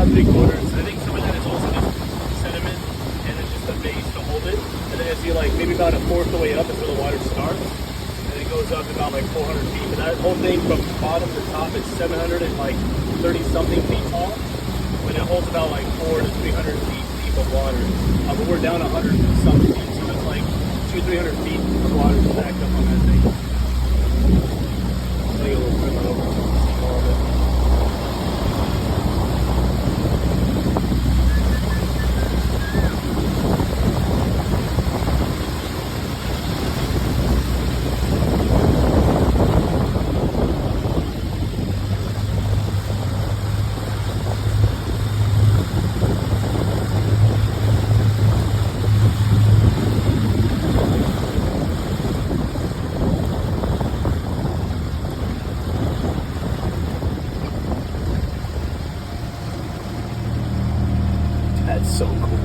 about 3/4. I think some of that is also just sediment, and it's just a base to hold it. And then as you like maybe about a fourth of the way up is where the water starts, and it goes up to about like 400 feet. But that whole thing from bottom to top is 730 something feet tall, but it holds about like 400 to 300 feet deep of water. But we're down 100 something feet, so it's like 200 to 300 feet of water stacked up on that thing. I'll take a little further over so you can see more of it. That's so cool.